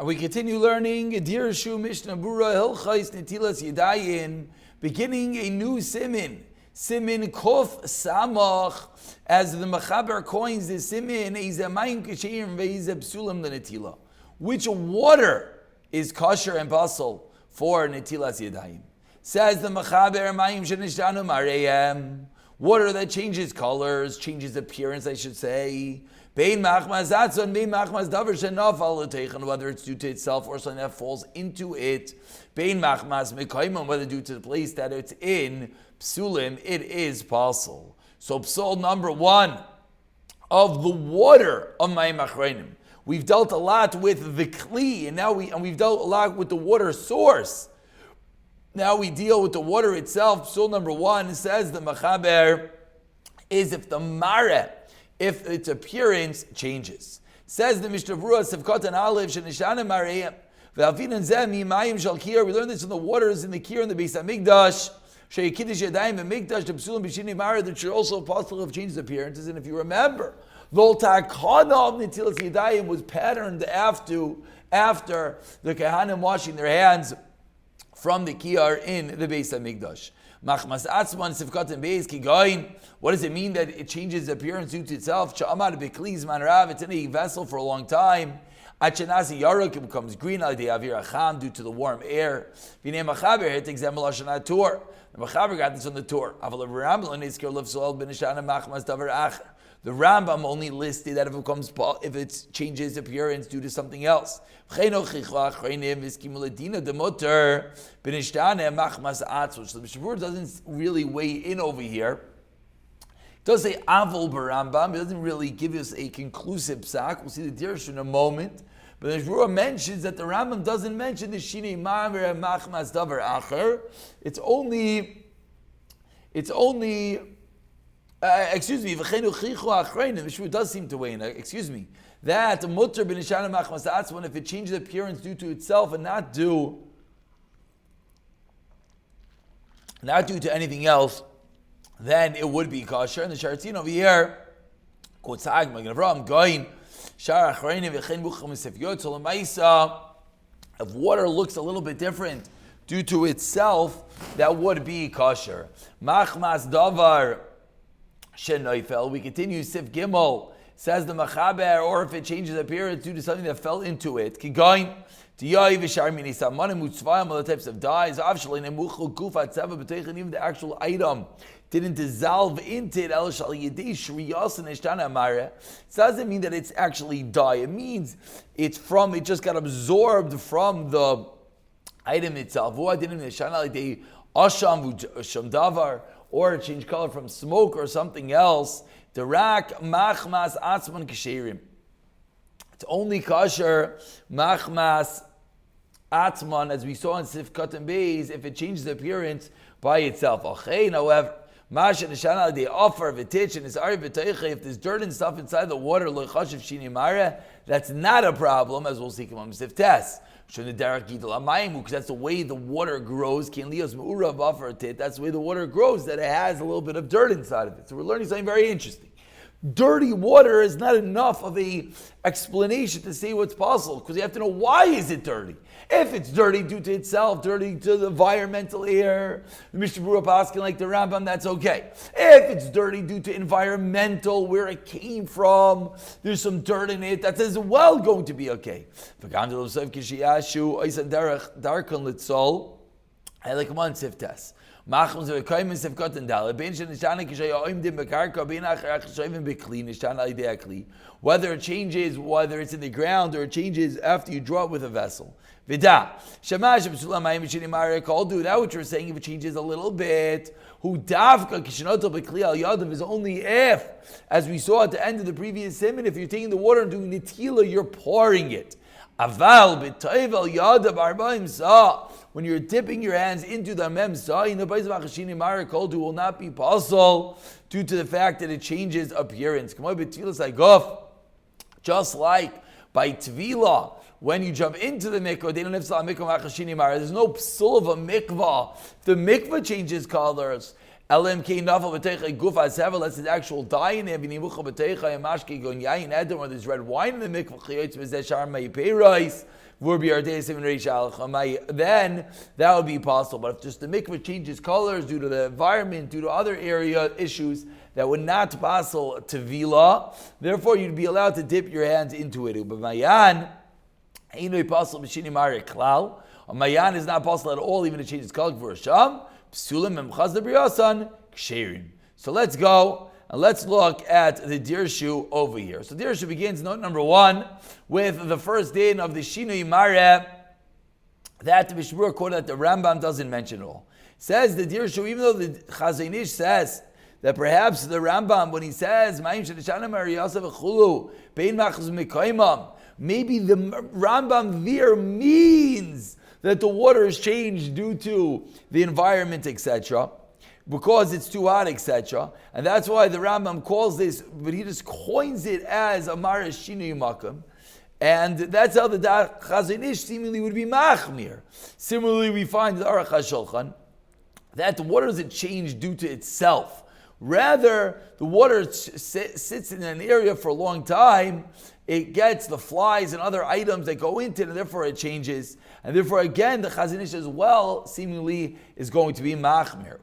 And we continue learning Dirshu Mishnah Bura Hilchais Netilas Yadaim, beginning a new Siman. Siman Kof Samach, as the Mechaber coins the Siman, Izamayim Kashirim Veiza Psulim the Netila. Which water is kosher and possul for Netilas Yadaim? Says the Mechaber, Mayim Shenishanu Mareyem, water that changes colors, changes appearance, I should say. Bein machmas atzon, bein machmas davar shenafal l'teichen, whether it's due to itself or something that falls into it. Bein machmas mekayimon, whether due to the place that it's in. Psulim, it is possul. So psul number one of the water of Mayim Achreinim. We've dealt a lot with the kli, and we've dealt a lot with the water source. Now we deal with the water itself. Psul number one says the Mechaber is if the mare, if its appearance changes. Says the Mishnah Berurah, Sivkot and Aleph, Shenishana Mareyem, V'alfin and Zemi, Mayim Shal Kir. We learn this in the waters in the Kir in the Beis HaMikdash. Sheyikidish Yadaim and Mikdash, the Psulim B'shini Mara, that should also possible of changes appearances. And if you remember, the Takana of Netilas Yadaim was patterned after the Kehanim washing their hands from the Kiyar in the Beis HaMikdash. Machmas atzman sifkat and beis kigoin. What does it mean that it changes appearance due to itself? Sha'amad bekliz man rav. It's in a vessel for a long time. Achenasi yaruk, it becomes green al de'avir acham due to the warm air. V'nei machaber hit example lashana tour. The machaber got this on the tour. Aval Rambam iskir lefsol benishana machmas davar acher. The Rambam only listed that if it changes appearance due to something else. So the Mishnah Berurah doesn't really weigh in over here. It does say Avol Barambam. It doesn't really give us a conclusive psak. We'll see the Dirshu in a moment. But the Berurah mentions that the Rambam doesn't mention the Shinei Ma'amer Machmas Davar Acher. It's only the does seem to weigh in. That mutter b'nishana machmas atzman, if it changes appearance due to itself and not due to anything else, then it would be kosher. And the Sharatzin over here, if water looks a little bit different due to itself, that would be kosher. Machmas davar shenoifel. We continue Sif Gimel. Says the Mechaber, or if it changes appearance due to something that fell into it. Kigoin, Tiyai v'sharmini samanim utzvayim, other types of dyes. Avshalei nemuchel gufat seva b'teichen, even the actual item didn't dissolve into it. El shal yedei shriyas and ishtana amare. It doesn't mean that it's actually dye. It means it just got absorbed from the item itself. Or it changed color from smoke or something else. The rak machmas atzman kisherim. It's only kosher machmas atzman, as we saw in Sifkat and Beis, if it changes appearance by itself. However, masha neshana they offer v'tich and if there's dirt and stuff inside the water, lechashiv shini mara, that's not a problem, as we'll see in Sif Tess. Because that's the way the water grows. That's the way the water grows, that it has a little bit of dirt inside of it. So we're learning something very interesting. Dirty water is not enough of a explanation to say what's possible, because you have to know why is it dirty. If it's dirty due to itself, dirty to the environmental air, the Mishnah Berurah paskin like the Rambam, that's okay. If it's dirty due to environmental, where it came from, there's some dirt in it, that's as well going to be okay. I like one siftes. Whether it changes, whether it's in the ground or it changes after you draw it with a vessel. That what you're saying, if it changes a little bit, is only if, as we saw at the end of the previous Siman, if you're taking the water and doing netila, you're pouring it. When you're dipping your hands into the memsa, will not be possul due to the fact that it changes appearance. Just like by tvila, when you jump into the mikvah, they don't have there's no psul of a mikvah. If the mikvah changes colors, LMK naval b'teicha gufa sevel. That's the actual dye in it. V'nimucha b'teicha yamashke gon yayin edom, or there's red wine in the mikvah chayotz v'zeh shar meiperais then that would be possible. But if just the mikveh changes colors due to the environment, due to other area issues, that would not possul tevila. Therefore, you'd be allowed to dip your hands into it. But mayan, mayan is not possible at all, even to change its color for a sham. So let's go and let's look at the Dirshu over here. So Dirshu begins note number 1 with the first din of the Shinui Mare that the Mishmur quoted that the Rambam doesn't mention at all. Says the Dirshu, even though the Chazon Ish says that perhaps the Rambam, when he says maybe the Rambam there means that the water is changed due to the environment, etc., because it's too hot, etc. And that's why the Rambam calls this, but he just coins it as Amar Shinui Makam. And that's how the Chazon Ish seemingly would be Machmir. Similarly, we find the Aruch HaShulchan that the water doesn't change due to itself. Rather, the water sits in an area for a long time. It gets the flies and other items that go into it, and therefore it changes. And therefore, again, the Chazon Ish as well seemingly is going to be machmir.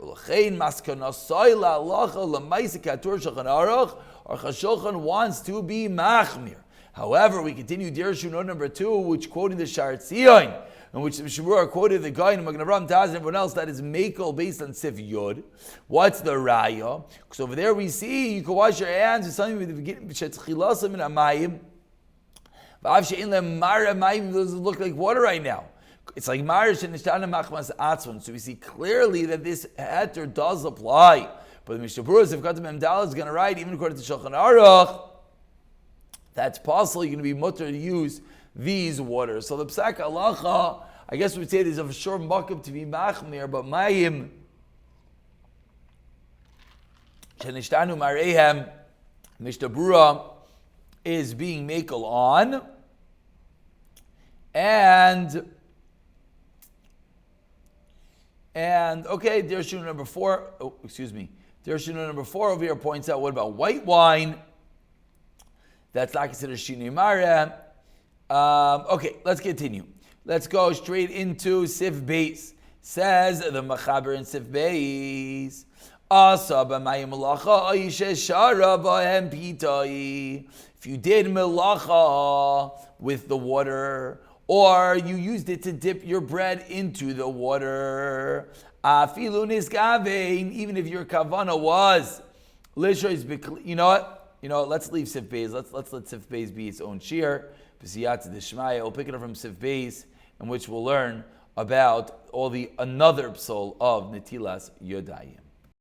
Our Chashulchan wants to be machmir. However, we continue Dirshu note number 2, which quoting the Shar Tzion, in which the Shemura quoted the guy in Magen Avraham Taz and everyone else that is Mekel based on Sif Yud. What's the Raya? Because over there we see you can wash your hands with something with the beginning Shetchilasam in Amayim. It doesn't look like water right now. It's like Marish and Nishtana Machmas Atzman. So we see clearly that this heter does apply. But the Mishnah Berurah, if Katam Emdal is going to write, even according to Shulchan Aruch, that's possible. You're going to be mutter to use these waters. So the Psak Halacha, I guess we'd say there's a short makam to be machmir, but Mayim Shenishtanu Marehem, Mishnah Berurah is being makel on, and okay, Dirshu number 4. Oh, excuse me. Dirshu number 4 over here points out, what about white wine? That's not considered Shinui Mare. Okay, let's continue. Let's go straight into Sif Beis. Says the Machaber in Sif Beis. If you did melacha with the water, or you used it to dip your bread into the water, even if your kavana was, you know what? Let's leave Sif Beis. Let's let Sif Beis be its own shir. We'll pick it up from Sif Beis, in which we'll learn about another possul of Netilas Yadaim.